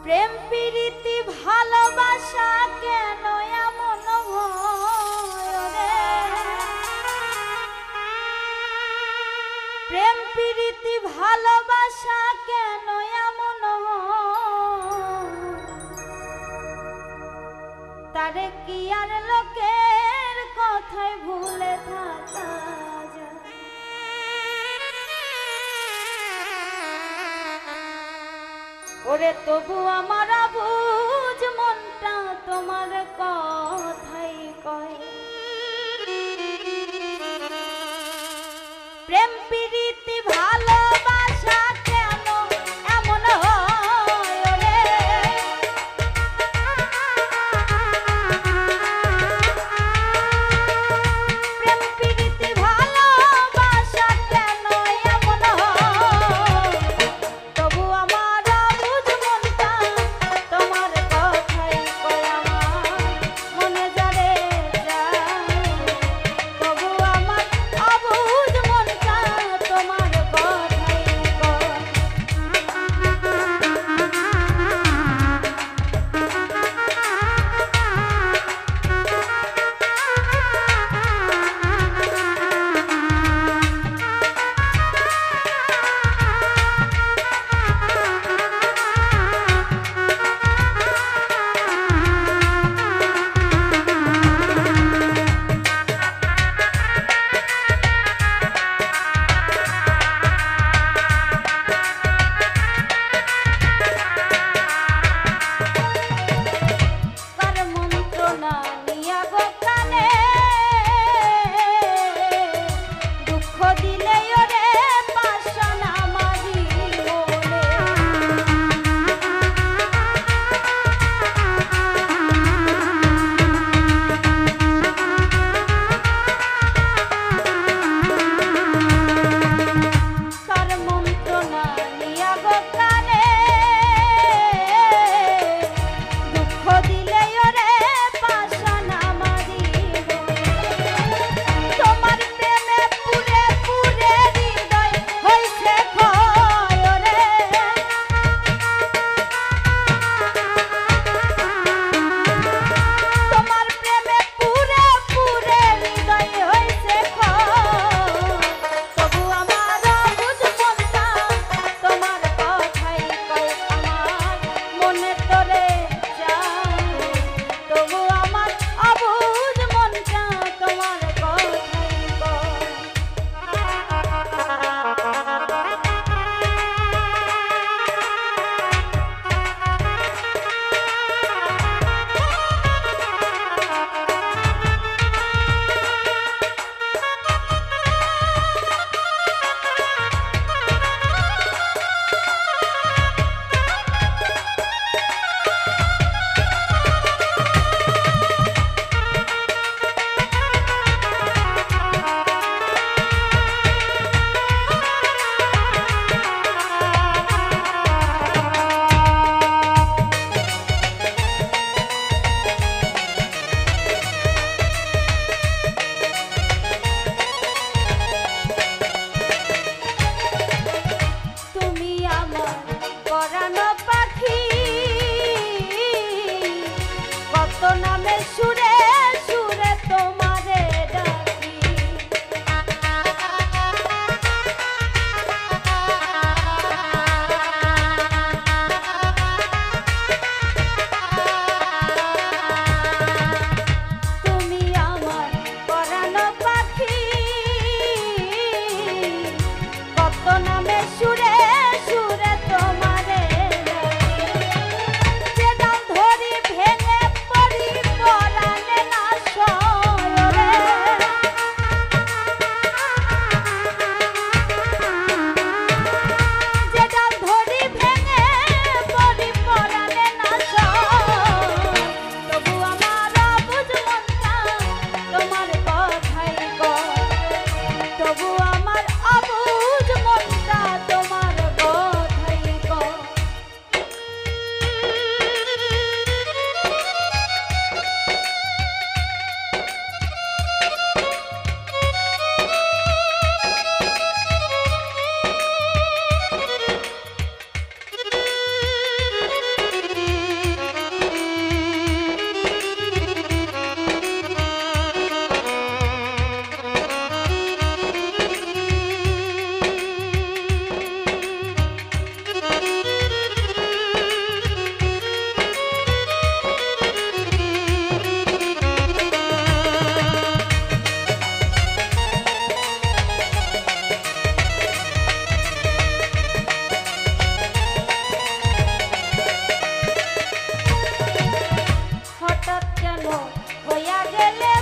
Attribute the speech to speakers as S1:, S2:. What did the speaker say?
S1: প্রেম প্রীতি ভালোবাসা কেন এমন হয় রে? প্রেম প্রীতি ভালোবাসা কেন এমন হয়? তারে কি আর লোকের কথায় ভুলে থাকা যায়? ওরে তবু আমার বুঝ মনটা তোমার কথাই কয়। প্রেম প্রীতি ভালোবাসা কেন এমন হয় রে? প্রেম প্রীতি ভালোবাসা কেন এমন হয়? তবু আমার বুঝ মনটা তোমার কথাই কয়, আমার মনে যারে যায়। তবু আমার অবুঝ মনটা তোমার কথাই কয়। কার মন্ত্রণা নিয়া গো কানে দুঃখ দিলে ওরে পাশানা মারি মনে। কার মন্ত্রণা নিয়া গো কানে দুঃখ দিলে ওরে পাশানা মারি মনে। তোমার প্রেমে পুরে পুরে হৃদয় হইছে ক্ষয় রে। তোমার প্রেমে পুরে পুরে হৃদয় হইছে ক্ষয়। তবু আমার বুঝ মনটা তোমার কথাই কয়, আমার মনে তোরে যায়। তবু আমার অবুঝ মনটা তোমার কথাই কয়। তুমি আমার পরানো পাখি, কত নামে সুরে সুরে তোমারে ডাকি। তুমি আমার পরানো পাখি, কত নামে সুরে সুরে তোমারে ডাকি। যে নাম ধরি ভেঙে পড়ি পরা যেন হইয়া গেলে